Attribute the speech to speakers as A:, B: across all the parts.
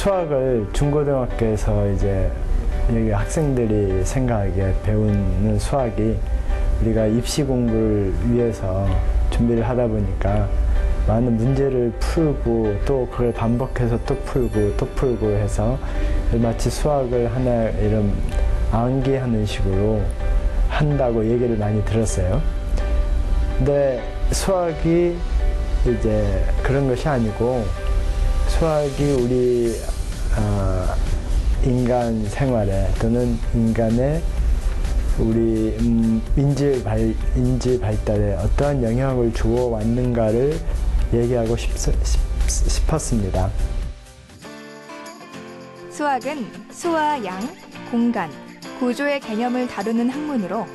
A: 수학을 중고등학교에서 이제 여기 학생들이 생각하기에 배우는 수학이 우리가 입시 공부를 위해서 준비를 하다 보니까 많은 문제를 풀고 또 그걸 반복해서 또 풀고 또 풀고 해서 마치 수학을 하나 이런 암기하는 식으로 한다고 얘기를 많이 들었어요. 근데 수학이 이제 그런 것이 아니고 수학이 우리 인간 생활에 또는 인간의 우리 인지 발달에 어떠한 영향을 주어 왔는가를 얘기하고 싶었습니다.
B: 수학은 수와 양, 공간, 구조의 개념을 다루는 학문으로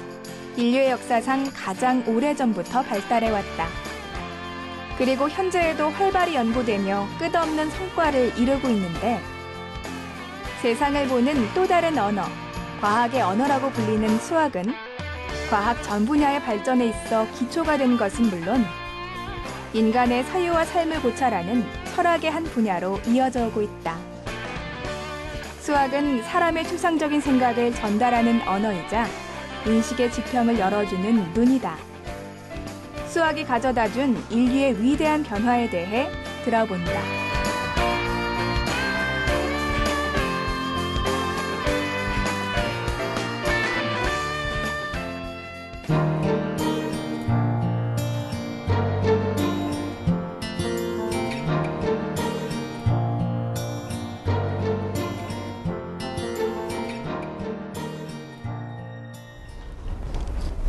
B: 인류의 역사상 가장 오래전부터 발달해왔다. 그리고 현재에도 활발히 연구되며 끝없는 성과를 이루고 있는데 세상을 보는 또 다른 언어, 과학의 언어라고 불리는 수학은 과학 전 분야의 발전에 있어 기초가 된 것은 물론 인간의 사유와 삶을 고찰하는 철학의 한 분야로 이어져 오고 있다. 수학은 사람의 추상적인 생각을 전달하는 언어이자 인식의 지평을 열어주는 눈이다. 수학이 가져다준 인류의 위대한 변화에 대해 들어본다.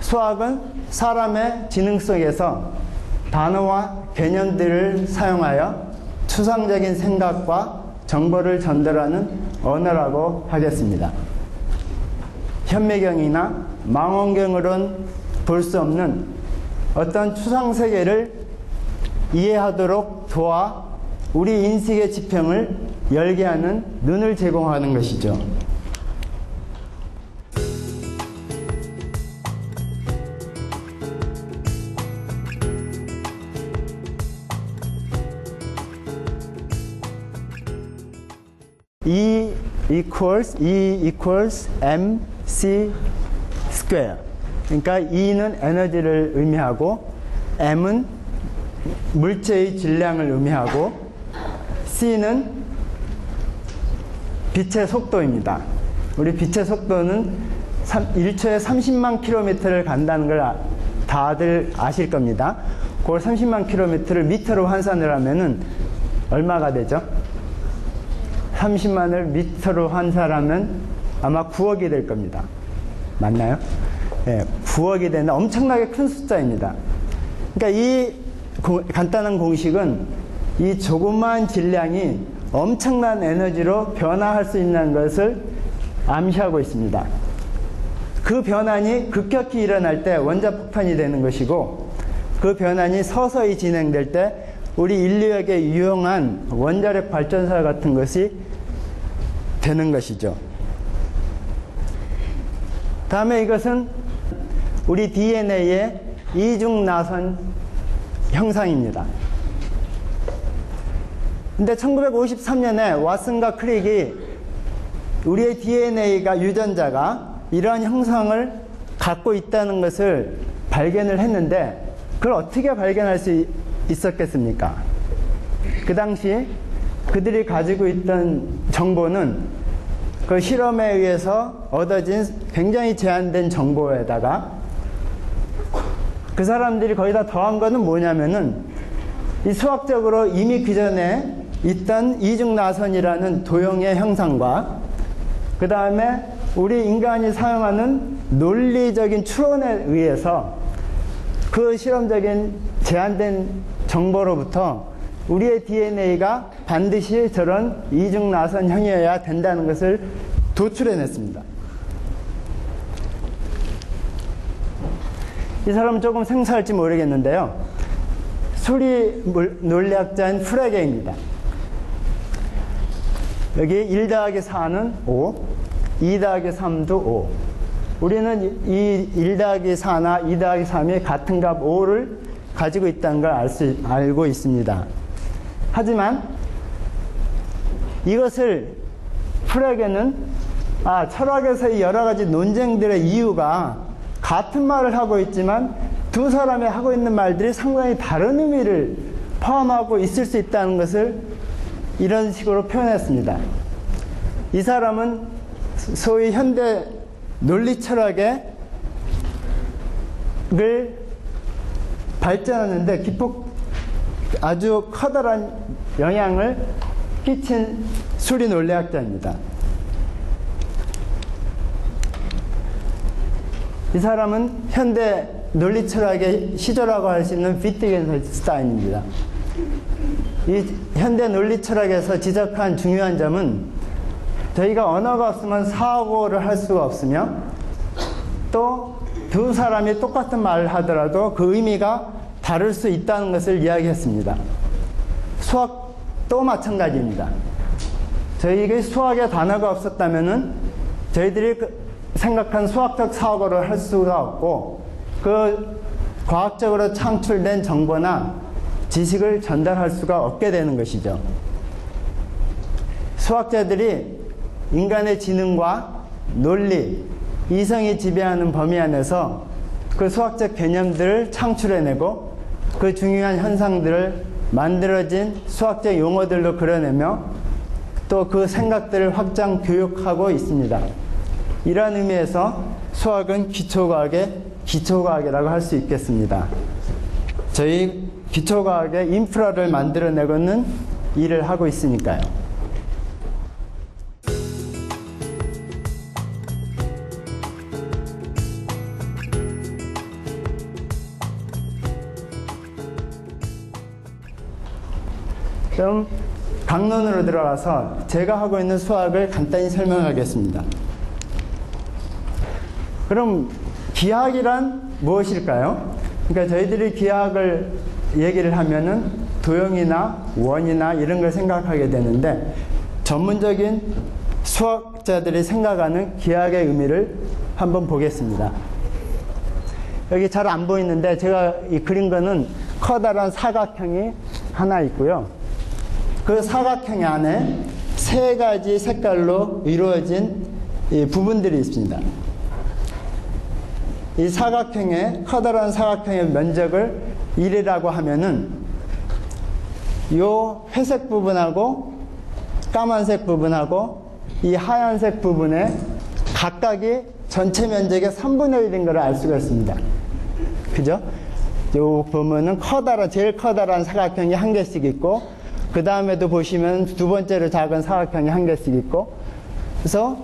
C: 수학은 사람의 지능 속에서 단어와 개념들을 사용하여 추상적인 생각과 정보를 전달하는 언어라고 하겠습니다. 현미경이나 망원경으로는 볼 수 없는 어떤 추상세계를 이해하도록 도와 우리 인식의 지평을 열게 하는 눈을 제공하는 것이죠. E equals mc square. 그러니까 E는 에너지를 의미하고 M은 물체의 질량을 의미하고 C는 빛의 속도입니다. 우리 빛의 속도는 1초에 30만 킬로미터를 간다는 걸 다들 아실 겁니다. 그걸 30만 킬로미터를 미터로 환산을 하면은 얼마가 되죠? 30만을 미터로 환산하면 아마 9억이 될 겁니다. 맞나요? 예, 9억이 되는 엄청나게 큰 숫자입니다. 그러니까 이 간단한 공식은 이 조그마한 질량이 엄청난 에너지로 변화할 수 있는 것을 암시하고 있습니다. 그 변환이 급격히 일어날 때 원자폭탄이 되는 것이고 그 변환이 서서히 진행될 때 우리 인류에게 유용한 원자력 발전소 같은 것이 되는 것이죠. 다음에 이것은 우리 DNA의 이중나선 형상입니다. 근데 1953년에 왓슨과 크릭이 우리의 DNA가 유전자가 이러한 형상을 갖고 있다는 것을 발견을 했는데 그걸 어떻게 발견할 수 있었겠습니까? 그 당시 그들이 가지고 있던 정보는 그 실험에 의해서 얻어진 굉장히 제한된 정보에다가 그 사람들이 거기다 더한 거는 뭐냐면은 이 수학적으로 이미 그 전에 있던 이중나선이라는 도형의 형상과 그 다음에 우리 인간이 사용하는 논리적인 추론에 의해서 그 실험적인 제한된 정보로부터 우리의 DNA가 반드시 저런 이중나선형이어야 된다는 것을 도출해냈습니다. 이 사람은 조금 생소할지 모르겠는데요. 수리 논리학자인 프레게입니다. 여기 1 더하기 4는 5, 2 더하기 3도 5. 우리는 이 1 더하기 4나 2 더하기 3이 같은 값 5를 가지고 있다는 걸 알고 있습니다. 하지만 이것을 풀에게는 철학에서의 여러 가지 논쟁들의 이유가 같은 말을 하고 있지만 두 사람이 하고 있는 말들이 상당히 다른 의미를 포함하고 있을 수 있다는 것을 이런 식으로 표현했습니다. 이 사람은 소위 현대 논리 철학을 발전하는데 아주 커다란 영향을 끼친 수리 논리학자입니다. 이 사람은 현대 논리 철학의 시조라고 할 수 있는 위트겐슈타인입니다. 이 현대 논리 철학에서 지적한 중요한 점은 저희가 언어가 없으면 사고를 할 수가 없으며 또 두 사람이 똑같은 말을 하더라도 그 의미가 다를 수 있다는 것을 이야기했습니다. 수학도 마찬가지입니다. 저희가 수학의 단어가 없었다면은 저희들이 생각한 수학적 사고를 할 수가 없고 그 과학적으로 창출된 정보나 지식을 전달할 수가 없게 되는 것이죠. 수학자들이 인간의 지능과 논리, 이성이 지배하는 범위 안에서 그 수학적 개념들을 창출해내고 그 중요한 현상들을 만들어진 수학적 용어들로 그려내며 또 그 생각들을 확장 교육하고 있습니다. 이러한 의미에서 수학은 기초과학의 기초과학이라고 할 수 있겠습니다. 저희 기초과학의 인프라를 만들어내고는 일을 하고 있으니까요. 그럼 강론으로 들어가서 제가 하고 있는 수학을 간단히 설명하겠습니다. 그럼 기하학이란 무엇일까요? 그러니까 저희들이 기하학을 얘기를 하면은 도형이나 원이나 이런 걸 생각하게 되는데 전문적인 수학자들이 생각하는 기하학의 의미를 한번 보겠습니다. 여기 잘 안 보이는데 제가 이 그린 거는 커다란 사각형이 하나 있고요. 그 사각형 안에 세 가지 색깔로 이루어진 이 부분들이 있습니다. 이 사각형의 커다란 사각형의 면적을 1이라고 하면은 요 회색 부분하고 까만색 부분하고 이 하얀색 부분의 각각이 전체 면적의 3분의 1인 걸 알 수가 있습니다. 그죠? 요 보면은 제일 커다란 사각형이 한 개씩 있고 그 다음에도 보시면 두 번째로 작은 사각형이 한 개씩 있고 그래서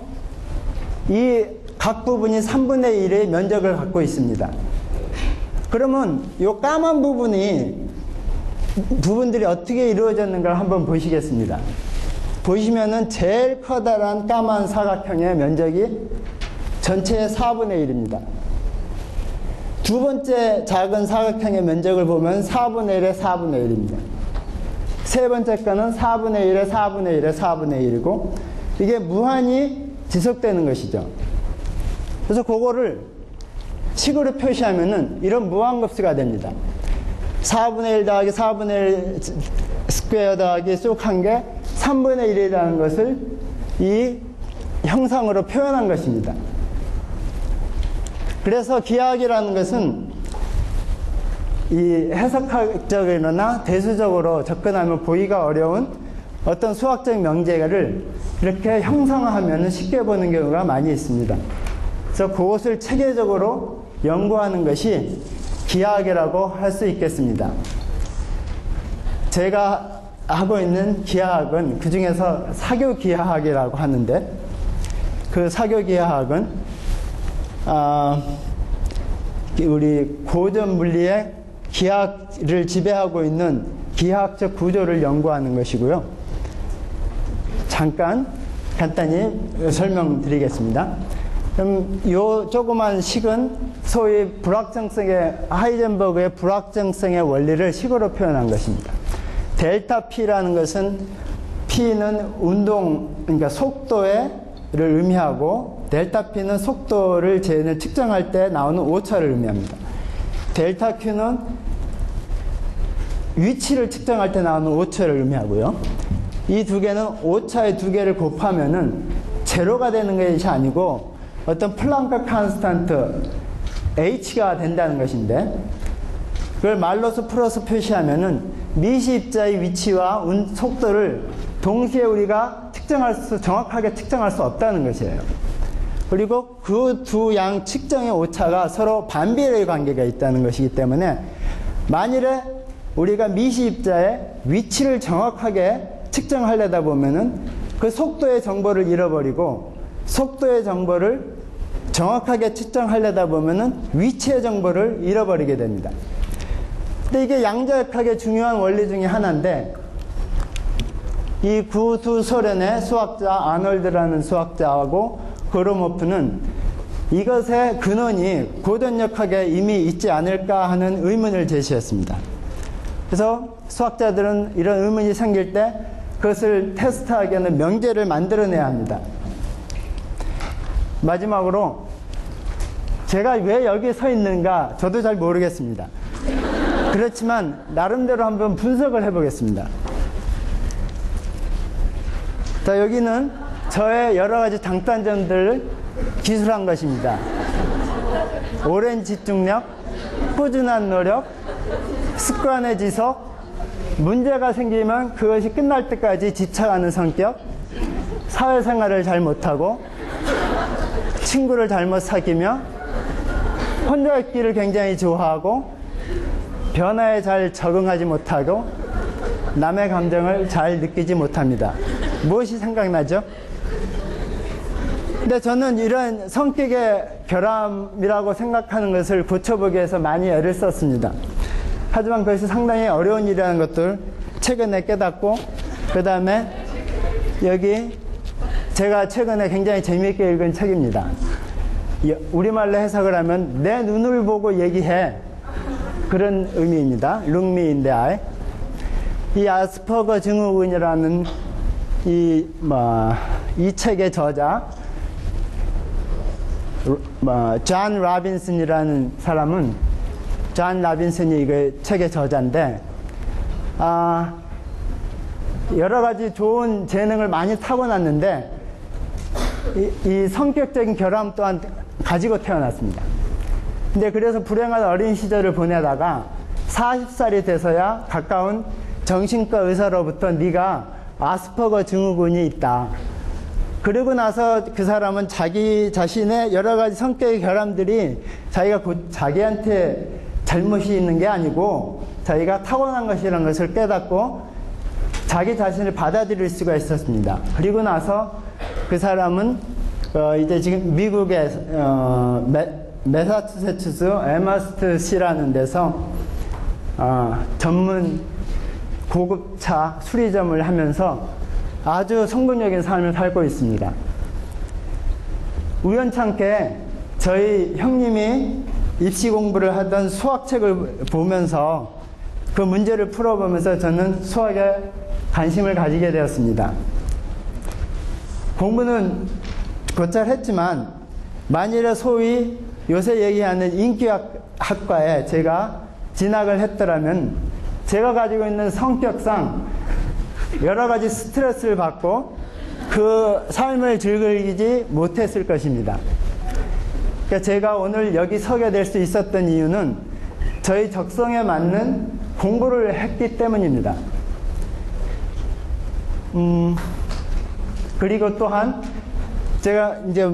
C: 이 각 부분이 3분의 1의 면적을 갖고 있습니다. 그러면 이 까만 부분들이 어떻게 이루어졌는가를 한번 보시겠습니다. 보시면은 제일 커다란 까만 사각형의 면적이 전체의 4분의 1입니다. 두 번째 작은 사각형의 면적을 보면 4분의 1의 4분의 1입니다. 세 번째 거는 4분의 1의 4분의 1의 4분의 1이고 이게 무한히 지속되는 것이죠. 그래서 그거를 식으로 표시하면은 이런 무한급수가 됩니다. 4분의 1 더하기 4분의 1 스퀘어 더하기 쑥 한 게 3분의 1이라는 것을 이 형상으로 표현한 것입니다. 그래서 기하학이라는 것은 이 해석학적이거나 대수적으로 접근하면 보기가 어려운 어떤 수학적 명제를 이렇게 형상화하면 쉽게 보는 경우가 많이 있습니다. 그래서 그것을 체계적으로 연구하는 것이 기하학이라고 할 수 있겠습니다. 제가 하고 있는 기하학은 그 중에서 사교기하학이라고 하는데 그 사교기하학은 우리 고전 물리의 기하를 지배하고 있는 기하학적 구조를 연구하는 것이고요. 간단히 설명드리겠습니다. 그럼 요 조그만 식은 소위 하이젠버그의 불확정성의 원리를 식으로 표현한 것입니다. 델타 P라는 것은 P는 그러니까 속도를 의미하고 델타 P는 속도를 측정할 때 나오는 오차를 의미합니다. 델타 Q는 위치를 측정할 때 나오는 오차를 의미하고요. 이 두 개는 오차의 두 개를 곱하면은 제로가 되는 것이 아니고 어떤 플랑크 컨스탄트 h가 된다는 것인데, 그걸 말로서 풀어서 표시하면은 미시 입자의 위치와 속도를 동시에 우리가 정확하게 측정할 수 없다는 것이에요. 그리고 그 두 양 측정의 오차가 서로 반비례의 관계가 있다는 것이기 때문에, 만일에 우리가 미시 입자의 위치를 정확하게 측정하려다 보면은 그 속도의 정보를 잃어버리고, 속도의 정보를 정확하게 측정하려다 보면은 위치의 정보를 잃어버리게 됩니다. 근데 이게 양자역학의 중요한 원리 중에 하나인데, 이 구두 소련의 수학자 아놀드라는 수학자하고 그로모프는 이것의 근원이 고전역학에 이미 있지 않을까 하는 의문을 제시했습니다. 그래서 수학자들은 이런 의문이 생길 때 그것을 테스트하기 위한 명제를 만들어내야 합니다. 마지막으로 제가 왜 여기 서 있는가 저도 잘 모르겠습니다. 그렇지만 나름대로 한번 분석을 해보겠습니다. 자, 여기는 저의 여러 가지 장단점들을 기술한 것입니다. 오랜 집중력, 꾸준한 노력, 습관의 지속, 문제가 생기면 그것이 끝날 때까지 집착하는 성격, 사회생활을 잘 못하고, 친구를 잘못 사귀며, 혼자 있기를 굉장히 좋아하고, 변화에 잘 적응하지 못하고, 남의 감정을 잘 느끼지 못합니다. 무엇이 생각나죠? 근데 저는 이런 성격의 결함이라고 생각하는 것을 고쳐보기 위해서 많이 애를 썼습니다. 하지만 그것이 상당히 어려운 일이라는 것들 최근에 깨닫고, 그 다음에 여기 제가 최근에 굉장히 재미있게 읽은 책입니다. 우리말로 해석을 하면 내 눈을 보고 얘기해, 그런 의미입니다. Look me in the eye. 이 아스퍼거 증후군이라는 이 책의 저자 존 라빈슨이라는 사람은, 존 라빈슨이 그 책의 저자인데, 여러 가지 좋은 재능을 많이 타고났는데 이 성격적인 결함 또한 가지고 태어났습니다. 근데 그래서 불행한 어린 시절을 보내다가 40살이 돼서야 가까운 정신과 의사로부터 네가 아스퍼거 증후군이 있다. 그러고 나서 그 사람은 자기 자신의 여러 가지 성격의 결함들이 자기가 자기한테 잘못이 있는 게 아니고 자기가 타고난 것이라는 것을 깨닫고 자기 자신을 받아들일 수가 있었습니다. 그리고 나서 그 사람은 이제 지금 미국의 매사추세츠스 에머스트시라는 데서 전문 고급차 수리점을 하면서 아주 성공적인 삶을 살고 있습니다. 우연찮게 저희 형님이 입시 공부를 하던 수학책을 보면서 그 문제를 풀어보면서 저는 수학에 관심을 가지게 되었습니다. 공부는 곧잘 했지만 만일에 소위 요새 얘기하는 인기학과에 제가 진학을 했더라면 제가 가지고 있는 성격상 여러 가지 스트레스를 받고 그 삶을 즐기지 못했을 것입니다. 그러니까 제가 오늘 여기 서게 될 수 있었던 이유는 저희 적성에 맞는 공부를 했기 때문입니다. 그리고 또한 제가 이제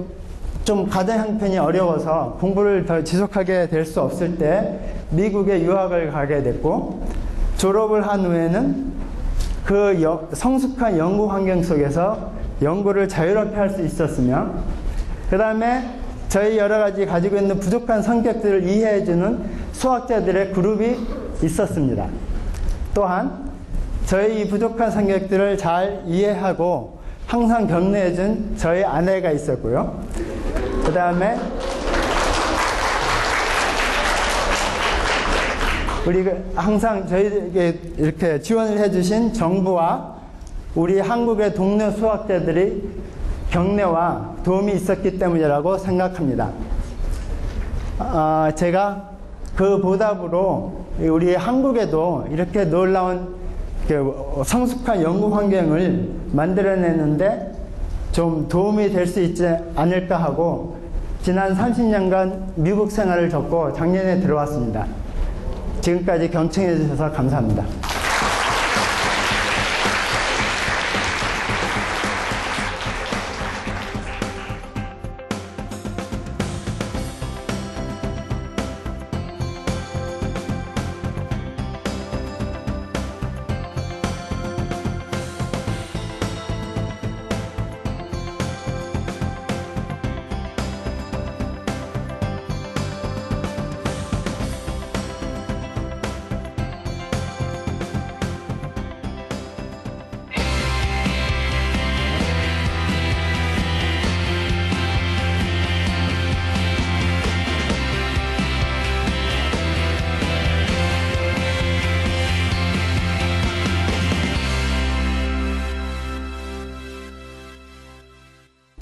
C: 좀 가정 형편이 어려워서 공부를 더 지속하게 될 수 없을 때 미국에 유학을 가게 됐고, 졸업을 한 후에는 그 성숙한 연구 환경 속에서 연구를 자유롭게 할 수 있었으며, 그 다음에 저희 여러 가지 가지고 있는 부족한 성격들을 이해해주는 수학자들의 그룹이 있었습니다. 또한 저희 이 부족한 성격들을 잘 이해하고 항상 격려해준 저희 아내가 있었고요. 그 다음에 우리 항상 저희에게 이렇게 지원을 해주신 정부와 우리 한국의 동료 수학자들이 격려와 도움이 있었기 때문이라고 생각합니다. 제가 그 보답으로 우리 한국에도 이렇게 놀라운 성숙한 연구 환경을 만들어내는데 좀 도움이 될 수 있지 않을까 하고 지난 30년간 미국 생활을 접고 작년에 들어왔습니다. 지금까지 경청해 주셔서 감사합니다.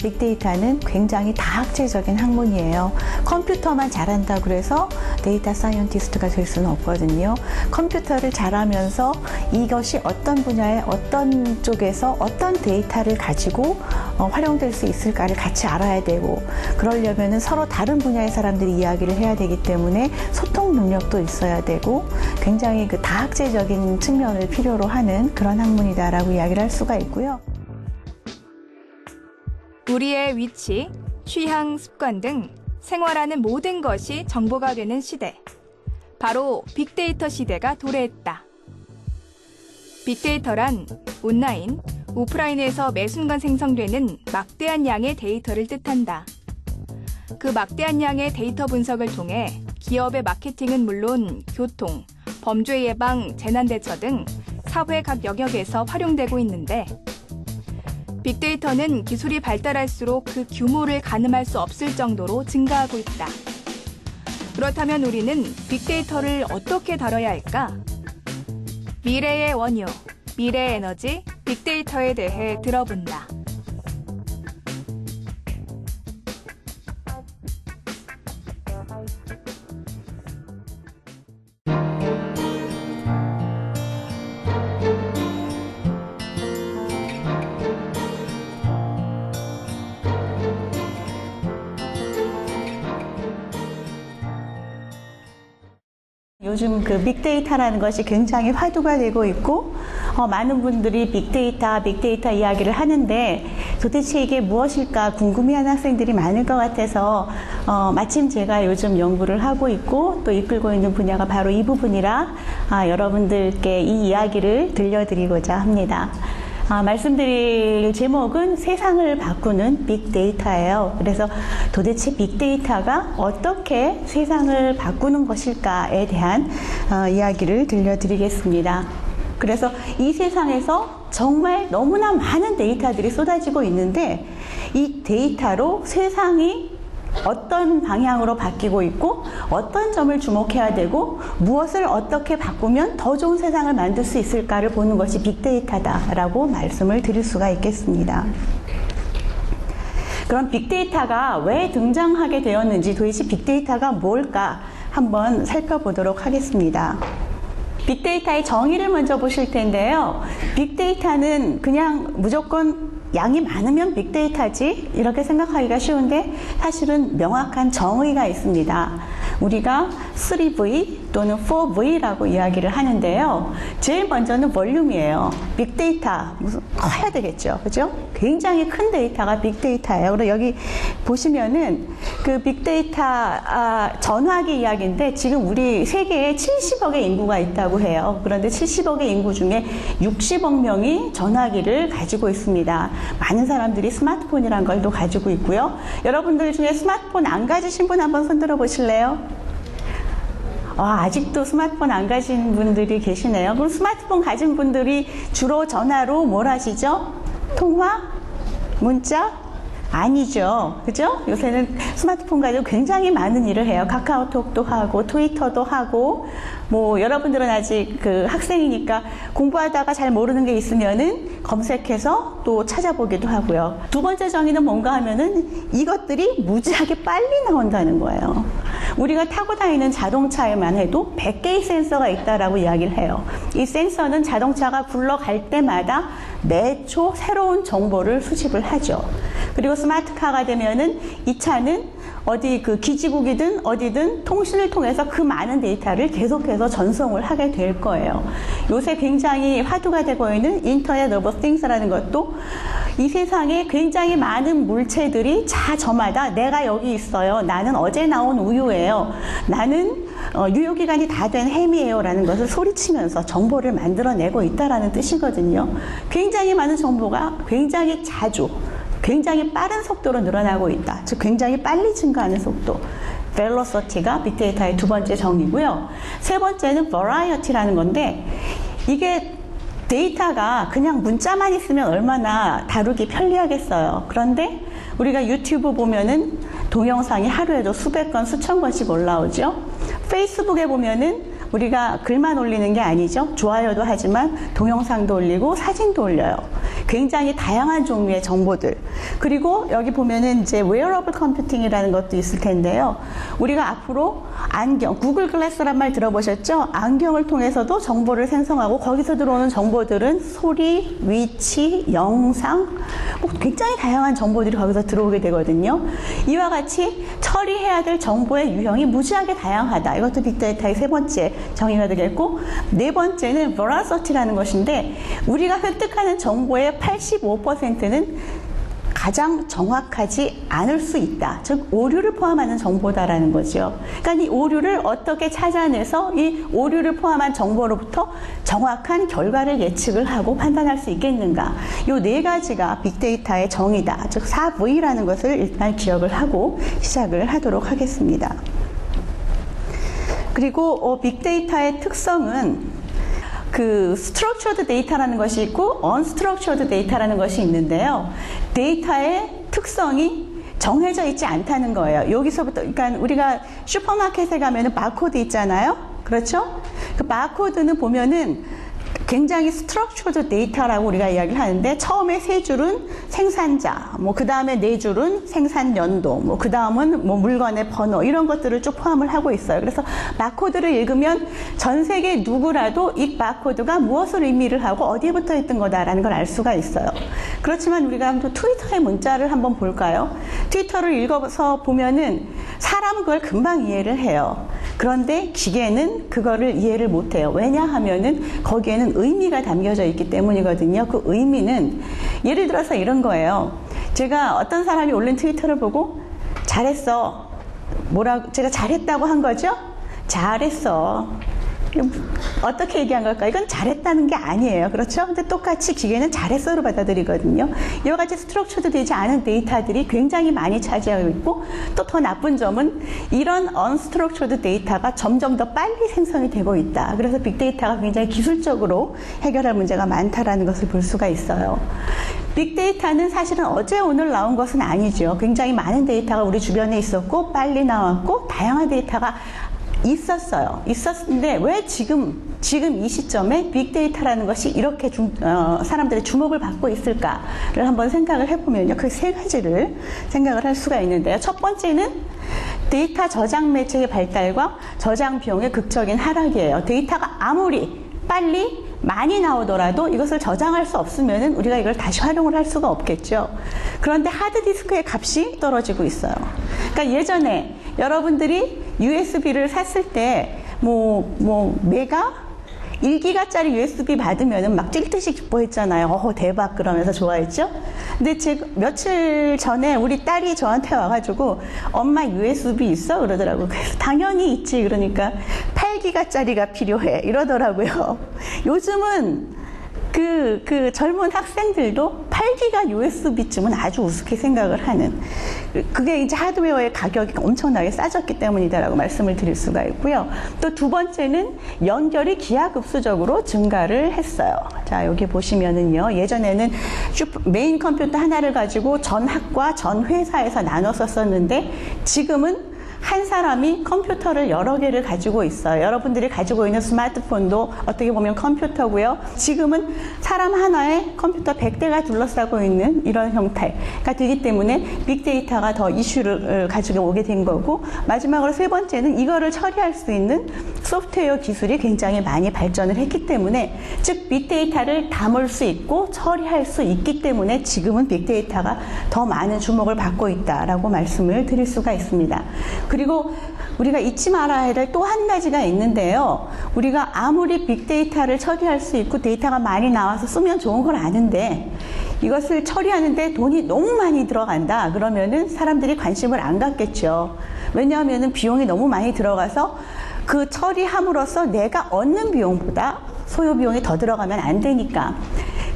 D: 빅데이터는 굉장히 다학제적인 학문이에요. 컴퓨터만 잘한다고 해서 데이터 사이언티스트가 될 수는 없거든요. 컴퓨터를 잘하면서 이것이 어떤 분야의 어떤 쪽에서 어떤 데이터를 가지고 활용될 수 있을까를 같이 알아야 되고, 그러려면 서로 다른 분야의 사람들이 이야기를 해야 되기 때문에 소통 능력도 있어야 되고 굉장히 그 다학제적인 측면을 필요로 하는 그런 학문이다라고 이야기를 할 수가 있고요.
B: 우리의 위치, 취향, 습관 등 생활하는 모든 것이 정보가 되는 시대. 바로 빅데이터 시대가 도래했다. 빅데이터란 온라인, 오프라인에서 매 순간 생성되는 막대한 양의 데이터를 뜻한다. 그 막대한 양의 데이터 분석을 통해 기업의 마케팅은 물론 교통, 범죄 예방, 재난 대처 등 사회 각 영역에서 활용되고 있는데, 빅데이터는 기술이 발달할수록 그 규모를 가늠할 수 없을 정도로 증가하고 있다. 그렇다면 우리는 빅데이터를 어떻게 다뤄야 할까? 미래의 원유, 미래의 에너지, 빅데이터에 대해 들어본다.
D: 요즘 그 빅데이터라는 것이 굉장히 화두가 되고 있고 많은 분들이 빅데이터 이야기를 하는데 도대체 이게 무엇일까 궁금해하는 학생들이 많을 것 같아서 마침 제가 요즘 연구를 하고 있고 또 이끌고 있는 분야가 바로 이 부분이라 여러분들께 이 이야기를 들려드리고자 합니다. 말씀드릴 제목은 세상을 바꾸는 빅데이터예요. 그래서 도대체 빅데이터가 어떻게 세상을 바꾸는 것일까에 대한 이야기를 들려드리겠습니다. 그래서 이 세상에서 정말 너무나 많은 데이터들이 쏟아지고 있는데 이 데이터로 세상이 어떤 방향으로 바뀌고 있고 어떤 점을 주목해야 되고 무엇을 어떻게 바꾸면 더 좋은 세상을 만들 수 있을까를 보는 것이 빅데이터다라고 말씀을 드릴 수가 있겠습니다. 그럼 빅데이터가 왜 등장하게 되었는지, 도대체 빅데이터가 뭘까 한번 살펴보도록 하겠습니다. 빅데이터의 정의를 먼저 보실 텐데요. 빅데이터는 그냥 무조건 양이 많으면 빅데이터지 이렇게 생각하기가 쉬운데 사실은 명확한 정의가 있습니다. 우리가 3V 또는 4V라고 이야기를 하는데요. 제일 먼저는 볼륨이에요. 빅데이터 무슨 커야 되겠죠, 그죠? 굉장히 큰 데이터가 빅데이터예요. 그리고 여기 보시면은 그 빅데이터 전화기 이야기인데 지금 우리 세계에 70억의 인구가 있다고 해요. 그런데 70억의 인구 중에 60억 명이 전화기를 가지고 있습니다. 많은 사람들이 스마트폰이란 걸 또 가지고 있고요. 여러분들 중에 스마트폰 안 가지신 분 한번 손 들어 보실래요? 아직도 스마트폰 안 가진 분들이 계시네요. 그럼 스마트폰 가진 분들이 주로 전화로 뭘 하시죠? 통화? 문자? 아니죠. 그죠? 요새는 스마트폰 가지고 굉장히 많은 일을 해요. 카카오톡도 하고, 트위터도 하고, 여러분들은 아직 그 학생이니까 공부하다가 잘 모르는 게 있으면은 검색해서 또 찾아보기도 하고요. 두 번째 정의는 뭔가 하면은 이것들이 무지하게 빨리 나온다는 거예요. 우리가 타고 다니는 자동차에만 해도 100개의 센서가 있다라고 이야기를 해요. 이 센서는 자동차가 굴러갈 때마다 매초 새로운 정보를 수집을 하죠. 그리고 스마트카가 되면은 이 차는 어디 그 기지국이든 어디든 통신을 통해서 그 많은 데이터를 계속해서 전송을 하게 될 거예요. 요새 굉장히 화두가 되고 있는 인터넷 오브 띵스라는 것도 이 세상에 굉장히 많은 물체들이 저마다 내가 여기 있어요. 나는 어제 나온 우유예요. 나는 유효기간이 다 된 햄이에요. 라는 것을 소리치면서 정보를 만들어내고 있다라는 뜻이거든요. 굉장히 많은 정보가 굉장히 자주 굉장히 빠른 속도로 늘어나고 있다. 즉 굉장히 빨리 증가하는 속도. velocity가 빅데이터의 두 번째 정의고요. 세 번째는 variety라는 건데 이게 데이터가 그냥 문자만 있으면 얼마나 다루기 편리하겠어요. 그런데 우리가 유튜브 보면은 동영상이 하루에도 수백 건, 수천 건씩 올라오죠. 페이스북에 보면은 우리가 글만 올리는 게 아니죠. 좋아요도 하지만 동영상도 올리고 사진도 올려요. 굉장히 다양한 종류의 정보들. 그리고 여기 보면은 이제 웨어러블 컴퓨팅이라는 것도 있을 텐데요. 우리가 앞으로 안경, 구글 글래스란 말 들어보셨죠? 안경을 통해서도 정보를 생성하고 거기서 들어오는 정보들은 소리, 위치, 영상, 굉장히 다양한 정보들이 거기서 들어오게 되거든요. 이와 같이 처리해야 될 정보의 유형이 무지하게 다양하다. 이것도 빅데이터의 세 번째 정의가 되겠고, 네 번째는 veracity 라는 것인데 우리가 획득하는 정보의 85%는 가장 정확하지 않을 수 있다. 즉 오류를 포함하는 정보다라는 거죠. 그러니까 이 오류를 어떻게 찾아내서 이 오류를 포함한 정보로부터 정확한 결과를 예측을 하고 판단할 수 있겠는가. 이 네 가지가 빅데이터의 정의다. 즉 4V라는 것을 일단 기억을 하고 시작을 하도록 하겠습니다. 그리고 빅데이터의 특성은 그 structured 데이터라는 것이 있고 unstructured 데이터라는 것이 있는데요. 데이터의 특성이 정해져 있지 않다는 거예요. 여기서부터 그러니까 우리가 슈퍼마켓에 가면은 바코드 있잖아요. 그렇죠? 그 바코드는 보면은 굉장히 스트럭처드 데이터라고 우리가 이야기를 하는데 처음에 세 줄은 생산자, 그 다음에 네 줄은 생산 연도, 그 다음은 물건의 번호 이런 것들을 쭉 포함을 하고 있어요. 그래서 바코드를 읽으면 전 세계 누구라도 이 바코드가 무엇을 의미를 하고 어디에 붙어 있던 거다라는 걸 알 수가 있어요. 그렇지만 우리가 또 트위터의 문자를 한번 볼까요? 트위터를 읽어서 보면은 사람은 그걸 금방 이해를 해요. 그런데 기계는 그거를 이해를 못해요. 왜냐하면은 거기에는 의미가 담겨져 있기 때문이거든요. 그 의미는 예를 들어서 이런 거예요. 제가 어떤 사람이 올린 트위터를 보고 잘했어. 제가 잘했다고 한 거죠? 잘했어. 어떻게 얘기한 걸까요? 이건 잘했다는 게 아니에요. 그렇죠? 근데 똑같이 기계는 잘했어로 받아들이거든요. 이와 같이 스트럭처드 되지 않은 데이터들이 굉장히 많이 차지하고 있고 또 더 나쁜 점은 이런 언스트럭처드 데이터가 점점 더 빨리 생성이 되고 있다. 그래서 빅데이터가 굉장히 기술적으로 해결할 문제가 많다라는 것을 볼 수가 있어요. 빅데이터는 사실은 어제 오늘 나온 것은 아니죠. 굉장히 많은 데이터가 우리 주변에 있었고 빨리 나왔고 다양한 데이터가 있었는데 왜 지금 이 시점에 빅데이터라는 것이 이렇게 사람들의 주목을 받고 있을까를 한번 생각을 해보면요. 그 세 가지를 생각을 할 수가 있는데요. 첫 번째는 데이터 저장 매체의 발달과 저장 비용의 극적인 하락이에요. 데이터가 아무리 빨리 많이 나오더라도 이것을 저장할 수 없으면 우리가 이걸 다시 활용을 할 수가 없겠죠. 그런데 하드디스크의 값이 떨어지고 있어요. 그러니까 예전에 여러분들이 USB를 샀을 때 메가 1기가짜리 USB 받으면 막 뛸 듯이 기뻐했잖아요. 대박 그러면서 좋아했죠. 근데 며칠 전에 우리 딸이 저한테 와가지고 엄마 USB 있어? 그러더라고요. 그래서 당연히 있지. 그러니까 8기가짜리가 필요해 이러더라고요. 요즘은 그 젊은 학생들도 8기가 USB쯤은 아주 우습게 생각을 하는, 그게 이제 하드웨어의 가격이 엄청나게 싸졌기 때문이다라고 말씀을 드릴 수가 있고요. 또 두 번째는 연결이 기하급수적으로 증가를 했어요. 자, 여기 보시면은요. 예전에는 메인 컴퓨터 하나를 가지고 전 학과, 전 회사에서 나눠서 썼는데 지금은 한 사람이 컴퓨터를 여러 개를 가지고 있어요. 여러분들이 가지고 있는 스마트폰도 어떻게 보면 컴퓨터고요. 지금은 사람 하나에 컴퓨터 100대가 둘러싸고 있는 이런 형태가 되기 때문에 빅데이터가 더 이슈를 가지고 오게 된 거고, 마지막으로 세 번째는 이거를 처리할 수 있는 소프트웨어 기술이 굉장히 많이 발전을 했기 때문에, 즉 빅데이터를 담을 수 있고 처리할 수 있기 때문에 지금은 빅데이터가 더 많은 주목을 받고 있다라고 말씀을 드릴 수가 있습니다. 그리고 우리가 잊지 말아야 될 또 한 가지가 있는데요. 우리가 아무리 빅데이터를 처리할 수 있고 데이터가 많이 나와서 쓰면 좋은 걸 아는데, 이것을 처리하는데 돈이 너무 많이 들어간다 그러면은 사람들이 관심을 안 갖겠죠. 왜냐하면은 비용이 너무 많이 들어가서 그 처리함으로써 내가 얻는 비용보다 소요 비용이 더 들어가면 안 되니까.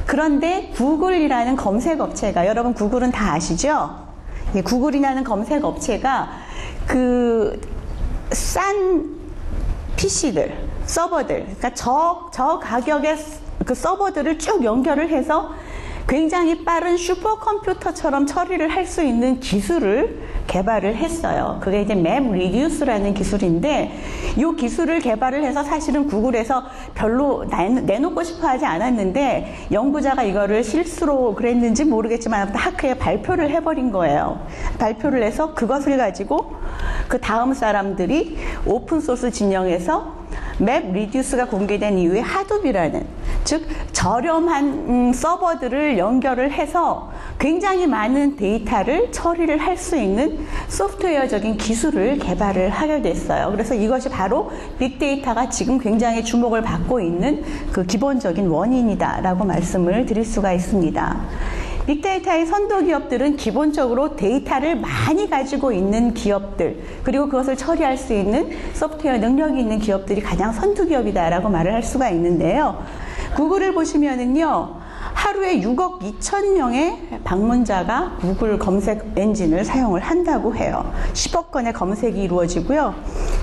D: 그런데 구글이라는 검색 업체가, 여러분 구글은 다 아시죠? 예, 구글이라는 검색 업체가 그 싼 PC들, 서버들, 그러니까 저 가격의 그 서버들을 쭉 연결을 해서 굉장히 빠른 슈퍼컴퓨터처럼 처리를 할 수 있는 기술을 개발을 했어요. 그게 이제 맵 리듀스라는 기술인데, 이 기술을 개발을 해서 사실은 구글에서 별로 내놓고 싶어 하지 않았는데, 연구자가 이거를 실수로 그랬는지 모르겠지만 학회에 발표를 해버린 거예요. 발표를 해서 그것을 가지고 그 다음 사람들이 오픈소스 진영에서 맵 리듀스가 공개된 이후에 하둡이라는, 즉 저렴한 서버들을 연결을 해서 굉장히 많은 데이터를 처리를 할 수 있는 소프트웨어적인 기술을 개발을 하게 됐어요. 그래서 이것이 바로 빅데이터가 지금 굉장히 주목을 받고 있는 그 기본적인 원인이다라고 말씀을 드릴 수가 있습니다. 빅데이터의 선도 기업들은 기본적으로 데이터를 많이 가지고 있는 기업들, 그리고 그것을 처리할 수 있는 소프트웨어 능력이 있는 기업들이 가장 선두 기업이다라고 말을 할 수가 있는데요. 구글을 보시면은요, 하루에 6억 2천 명의 방문자가 구글 검색 엔진을 사용을 한다고 해요. 10억 건의 검색이 이루어지고요.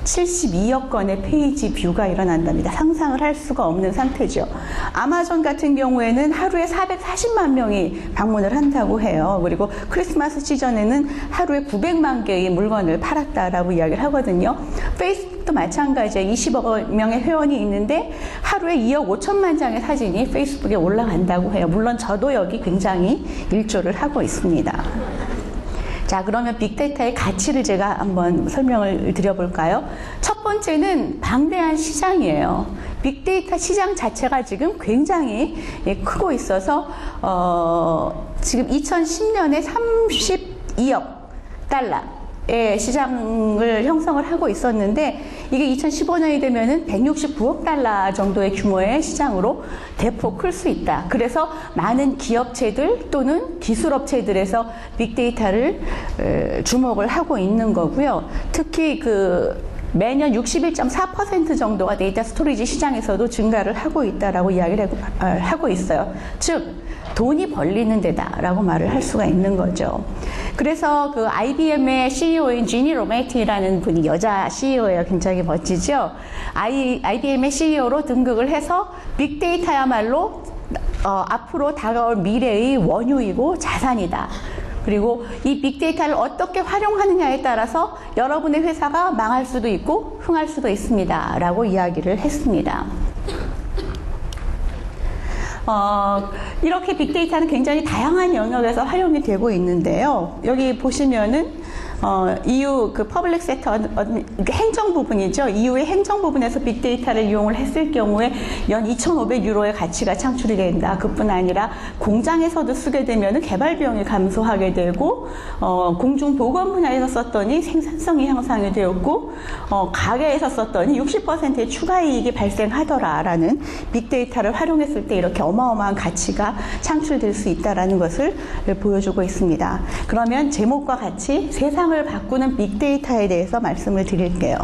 D: 72억 건의 페이지 뷰가 일어난답니다. 상상을 할 수가 없는 상태죠. 아마존 같은 경우에는 하루에 440만 명이 방문을 한다고 해요. 그리고 크리스마스 시즌에는 하루에 900만 개의 물건을 팔았다라고 이야기를 하거든요. 페이스북도 마찬가지예요. 20억 명의 회원이 있는데 하루에 2억 5천만 장의 사진이 페이스북에 올라간다고 해요. 물론 저도 여기 굉장히 일조를 하고 있습니다. 자, 그러면 빅데이터의 가치를 제가 한번 설명을 드려볼까요? 첫 번째는 방대한 시장이에요. 빅데이터 시장 자체가 지금 굉장히 크고 있어서 지금 2010년에 32억 달러 의 시장을 형성을 하고 있었는데, 이게 2015년이 되면은 169억 달러 정도의 규모의 시장으로 대폭 클 수 있다. 그래서 많은 기업체들 또는 기술업체들에서 빅데이터를 주목을 하고 있는 거고요. 특히 매년 61.4% 정도가 데이터 스토리지 시장에서도 증가를 하고 있다라고 이야기를 하고 있어요. 즉 돈이 벌리는 데다라고 말을 할 수가 있는 거죠. 그래서 그 IBM의 CEO인 지니 로메티라는 분이 여자 CEO예요. 굉장히 멋지죠. IBM의 CEO로 등극을 해서 빅데이터야말로 앞으로 다가올 미래의 원유이고 자산이다. 그리고 이 빅데이터를 어떻게 활용하느냐에 따라서 여러분의 회사가 망할 수도 있고 흥할 수도 있습니다. 라고 이야기를 했습니다. 이렇게 빅데이터는 굉장히 다양한 영역에서 활용이 되고 있는데요. 여기 보시면은 EU 그 퍼블릭 섹터 행정 부분이죠. EU의 행정 부분에서 빅데이터를 이용을 했을 경우에 연 2,500유로의 가치가 창출이 된다. 그뿐 아니라 공장에서도 쓰게 되면 개발 비용이 감소하게 되고, 공중보건 분야에서 썼더니 생산성이 향상이 되었고, 가게에서 썼더니 60%의 추가 이익이 발생하더라라는 빅데이터를 활용했을 때 이렇게 어마어마한 가치가 창출될 수 있다라는 것을 보여주고 있습니다. 그러면 제목과 같이 세상을 바꾸는 빅데이터에 대해서 말씀을 드릴게요.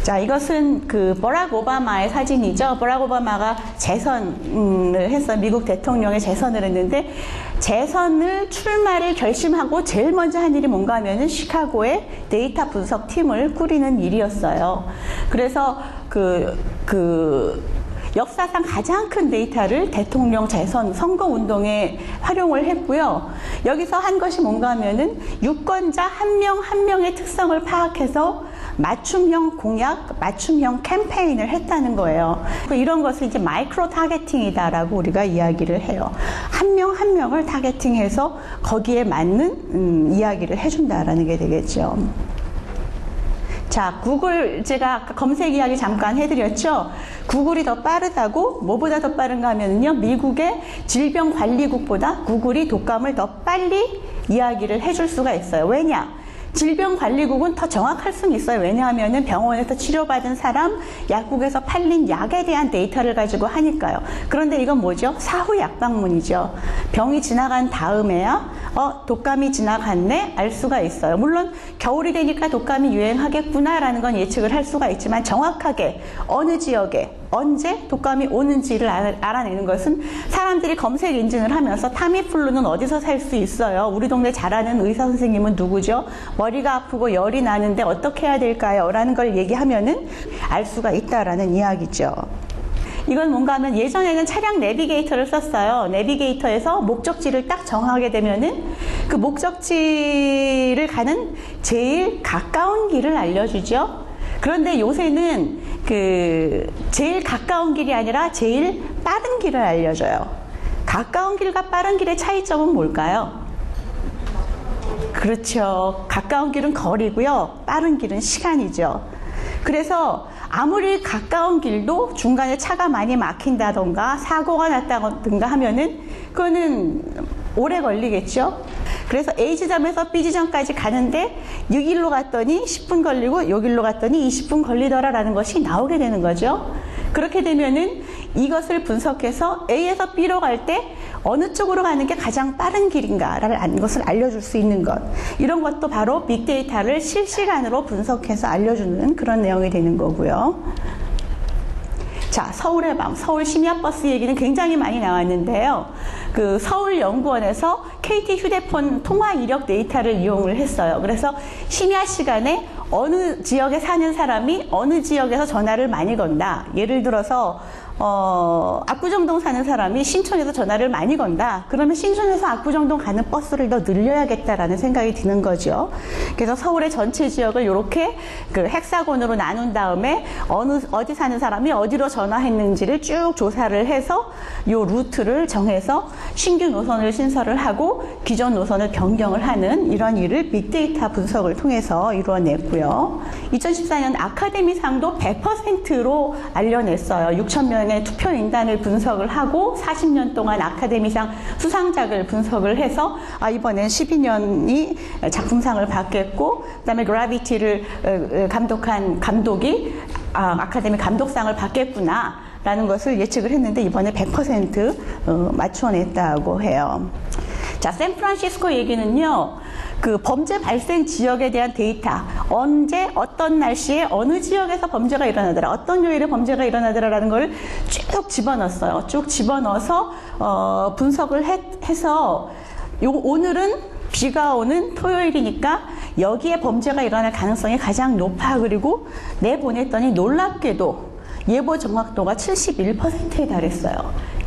D: 자, 이것은 그 버락 오바마의 사진이죠. 버락 오바마가 재선을 했어요. 미국 대통령의 재선을 했는데, 재선을 출마를 결심하고 제일 먼저 한 일이 뭔가 하면은 시카고에 데이터 분석 팀을 꾸리는 일이었어요. 그래서 역사상 가장 큰 데이터를 대통령 재선 선거 운동에 활용을 했고요. 여기서 한 것이 뭔가 하면은 유권자 한 명 한 명의 특성을 파악해서 맞춤형 공약, 맞춤형 캠페인을 했다는 거예요. 이런 것을 이제 마이크로 타겟팅이다라고 우리가 이야기를 해요. 한 명 한 명을 타겟팅해서 거기에 맞는 이야기를 해준다라는 게 되겠죠. 자, 구글 제가 아까 검색 이야기 잠깐 해드렸죠. 구글이 더 빠르다고 뭐보다 더 빠른가 하면요, 미국의 질병관리국보다 구글이 독감을 더 빨리 이야기를 해줄 수가 있어요. 왜냐? 질병관리국은 더 정확할 수는 있어요. 왜냐하면 병원에서 치료받은 사람, 약국에서 팔린 약에 대한 데이터를 가지고 하니까요. 그런데 이건 뭐죠? 사후 약방문이죠. 병이 지나간 다음에야 독감이 지나갔네 알 수가 있어요. 물론 겨울이 되니까 독감이 유행하겠구나라는 건 예측을 할 수가 있지만 정확하게 어느 지역에 언제 독감이 오는지를 알아내는 것은 사람들이 검색 엔진을 하면서 타미플루는 어디서 살 수 있어요? 우리 동네 잘 아는 의사 선생님은 누구죠? 머리가 아프고 열이 나는데 어떻게 해야 될까요? 라는 걸 얘기하면은 알 수가 있다라는 이야기죠. 이건 뭔가 하면 예전에는 차량 내비게이터를 썼어요. 내비게이터에서 목적지를 딱 정하게 되면은 그 목적지를 가는 제일 가까운 길을 알려주죠. 그런데 요새는 그 제일 가까운 길이 아니라 제일 빠른 길을 알려줘요. 가까운 길과 빠른 길의 차이점은 뭘까요? 그렇죠. 가까운 길은 거리고요. 빠른 길은 시간이죠. 그래서 아무리 가까운 길도 중간에 차가 많이 막힌다던가 사고가 났다던가 하면은 그거는 오래 걸리겠죠. 그래서 A지점에서 B지점까지 가는데 6일로 갔더니 10분 걸리고 여길로 갔더니 20분 걸리더라라는 것이 나오게 되는 거죠. 그렇게 되면은 이것을 분석해서 A에서 B로 갈 때 어느 쪽으로 가는 게 가장 빠른 길인가라는 것을 알려줄 수 있는 것. 이런 것도 바로 빅데이터를 실시간으로 분석해서 알려주는 그런 내용이 되는 거고요. 자, 서울의 밤, 서울 심야버스 얘기는 굉장히 많이 나왔는데요. 그 서울연구원에서 KT 휴대폰 통화 이력 데이터를 이용을 했어요. 그래서 심야 시간에 어느 지역에 사는 사람이 어느 지역에서 전화를 많이 건다. 예를 들어서 압구정동 사는 사람이 신촌에서 전화를 많이 건다. 그러면 신촌에서 압구정동 가는 버스를 더 늘려야겠다라는 생각이 드는 거죠. 그래서 서울의 전체 지역을 이렇게 그 헥사곤으로 나눈 다음에 어디 사는 사람이 어디로 전화했는지를 쭉 조사를 해서 요 루트를 정해서 신규 노선을 신설을 하고 기존 노선을 변경을 하는 이런 일을 빅데이터 분석을 통해서 이루어냈고요. 2014년 아카데미상도 100%로 알려냈어요. 6,000명의 투표인단을 분석을 하고 40년 동안 아카데미상 수상작을 분석을 해서 이번엔 12년이 작품상을 받겠고 그다음에 그래비티를 감독한 감독이 아카데미 감독상을 받겠구나 라는 것을 예측을 했는데 이번에 100% 맞춰냈다고 해요. 자, 샌프란시스코 얘기는요, 그 범죄 발생 지역에 대한 데이터, 언제 어떤 날씨에 어느 지역에서 범죄가 일어나더라, 어떤 요일에 범죄가 일어나더라라는 걸 쭉 집어넣었어요. 쭉 집어넣어서 분석을 해서 오늘은 비가 오는 토요일이니까 여기에 범죄가 일어날 가능성이 가장 높아. 그리고 내보냈더니 놀랍게도 예보 정확도가 71%에 달했어요.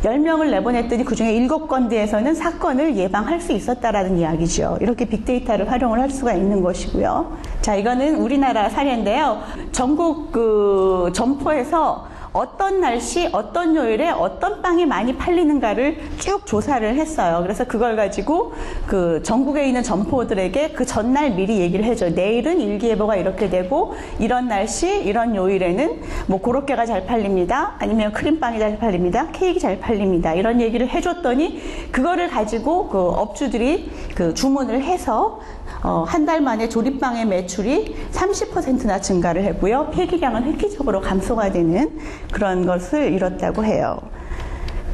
D: 10명을 내보냈더니 그중에 7건대에서는 사건을 예방할 수 있었다라는 이야기죠. 이렇게 빅데이터를 활용을 할 수가 있는 것이고요. 자, 이거는 우리나라 사례인데요. 전국 그 점포에서 어떤 날씨, 어떤 요일에 어떤 빵이 많이 팔리는가를 쭉 조사를 했어요. 그래서 그걸 가지고 그 전국에 있는 점포들에게 그 전날 미리 얘기를 해줘요. 내일은 일기예보가 이렇게 되고 이런 날씨, 이런 요일에는 뭐 고로케가 잘 팔립니다. 아니면 크림빵이 잘 팔립니다. 케이크 잘 팔립니다. 이런 얘기를 해줬더니 그거를 가지고 그 업주들이 그 주문을 해서 한 달 만에 조립빵의 매출이 30%나 증가를 했고요. 폐기량은 획기적으로 감소가 되는 그런 것을 이뤘다고 해요.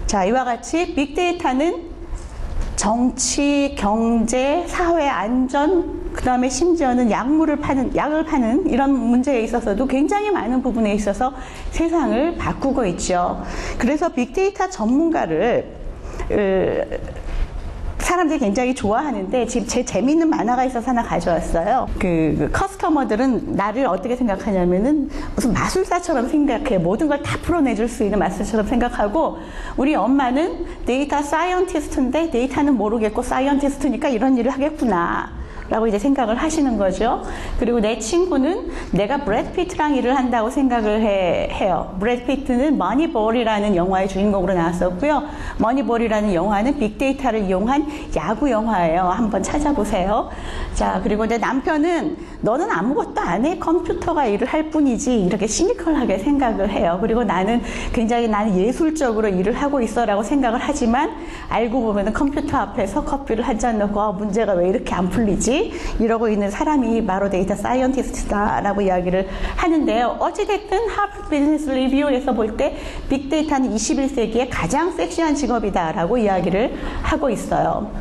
D: 자, 이와 같이 빅데이터는 정치, 경제, 사회 안전, 그 다음에 심지어는 약을 파는 이런 문제에 있어서도 굉장히 많은 부분에 있어서 세상을 바꾸고 있죠. 그래서 빅데이터 전문가를 사람들이 굉장히 좋아하는데 지금 제 재미있는 만화가 있어서 하나 가져왔어요. 그 커스터머들은 나를 어떻게 생각하냐면은 무슨 마술사처럼 생각해. 모든 걸 다 풀어내줄 수 있는 마술사처럼 생각하고, 우리 엄마는 데이터 사이언티스트인데 데이터는 모르겠고 사이언티스트니까 이런 일을 하겠구나 라고 이제 생각을 하시는 거죠. 그리고 내 친구는 내가 브래드 피트랑 일을 한다고 생각을 해요. 브래드 피트는 머니볼이라는 영화의 주인공으로 나왔었고요. 머니볼이라는 영화는 빅데이터를 이용한 야구 영화예요. 한번 찾아보세요. 자, 그리고 내 남편은 너는 아무것도 안 해. 컴퓨터가 일을 할 뿐이지. 이렇게 시니컬하게 생각을 해요. 그리고 나는 예술적으로 일을 하고 있어 라고 생각을 하지만, 알고 보면은 컴퓨터 앞에서 커피를 한 잔 넣고 문제가 왜 이렇게 안 풀리지? 이러고 있는 사람이 바로 데이터 사이언티스트다라고 이야기를 하는데요. 어찌됐든 하버드 비즈니스 리뷰에서 볼 때 빅데이터는 21세기의 가장 섹시한 직업이다라고 이야기를 하고 있어요.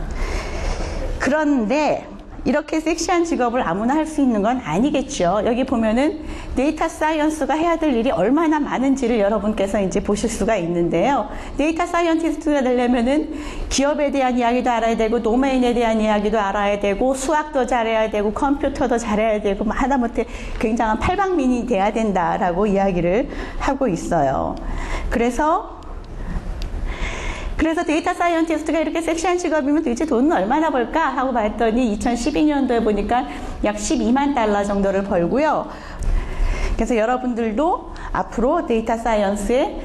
D: 그런데 이렇게 섹시한 직업을 아무나 할 수 있는 건 아니겠죠. 여기 보면은 데이터 사이언스가 해야 될 일이 얼마나 많은지를 여러분께서 이제 보실 수가 있는데요. 데이터 사이언티스트가 되려면은 기업에 대한 이야기도 알아야 되고, 도메인에 대한 이야기도 알아야 되고, 수학도 잘해야 되고, 컴퓨터도 잘해야 되고, 하다못해 굉장한 팔방민이 돼야 된다라고 이야기를 하고 있어요. 그래서 데이터 사이언티스트가 이렇게 섹시한 직업이면 도대체 돈은 얼마나 벌까 하고 봤더니 2012년도에 보니까 약 12만 달러 정도를 벌고요. 그래서 여러분들도 앞으로 데이터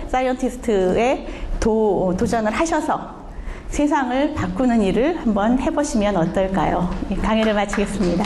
D: 사이언티스트에 도전을 하셔서 세상을 바꾸는 일을 한번 해보시면 어떨까요? 강의를 마치겠습니다.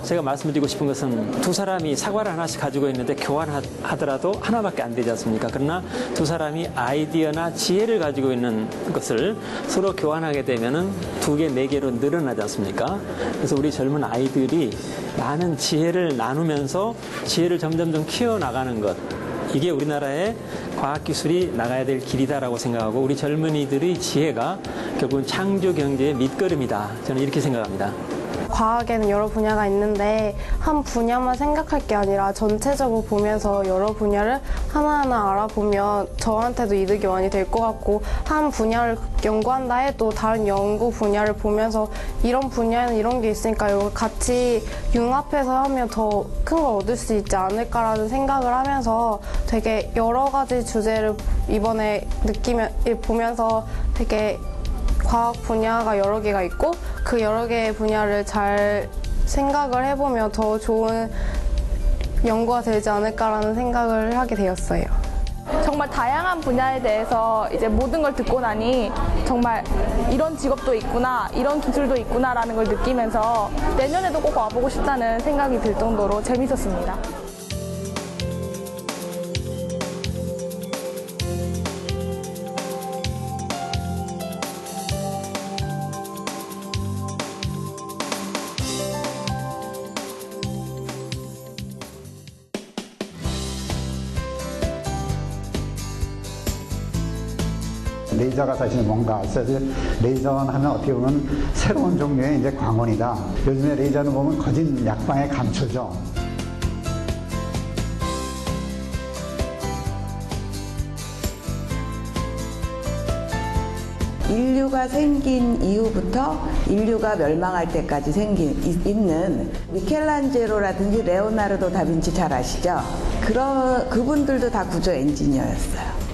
E: 제가 말씀드리고 싶은 것은, 두 사람이 사과를 하나씩 가지고 있는데 교환하더라도 하나밖에 안 되지 않습니까? 그러나 두 사람이 아이디어나 지혜를 가지고 있는 것을 서로 교환하게 되면은 2개, 4개로 늘어나지 않습니까? 그래서 우리 젊은 아이들이 많은 지혜를 나누면서 지혜를 점점 키워나가는 것, 이게 우리나라의 과학기술이 나가야 될 길이다라고 생각하고, 우리 젊은이들의 지혜가 결국은 창조 경제의 밑거름이다. 저는 이렇게 생각합니다.
F: 과학에는 여러 분야가 있는데 한 분야만 생각할 게 아니라 전체적으로 보면서 여러 분야를 하나하나 알아보면 저한테도 이득이 많이 될 것 같고, 한 분야를 연구한다 해도 다른 연구 분야를 보면서 이런 분야에는 이런 게 있으니까 이걸 같이 융합해서 하면 더 큰 걸 얻을 수 있지 않을까라는 생각을 하면서 되게 여러 가지 주제를 이번에 보면서 되게 과학 분야가 여러 개가 있고, 그 여러 개의 분야를 잘 생각을 해보면 더 좋은 연구가 되지 않을까라는 생각을 하게 되었어요.
G: 정말 다양한 분야에 대해서 이제 모든 걸 듣고 나니 정말 이런 직업도 있구나, 이런 기술도 있구나라는 걸 느끼면서 내년에도 꼭 와보고 싶다는 생각이 들 정도로 재밌었습니다.
H: 레이저가 사실 뭔가, 사실 레이저는 하면 어떻게 보면 새로운 종류의 이제 광원이다. 요즘에 레이저는 보면 거진 약방의 감초죠.
I: 인류가 생긴 이후부터 인류가 멸망할 때까지 있는 미켈란젤로라든지 레오나르도 다빈치 잘 아시죠? 그분들도 다 구조 엔지니어였어요.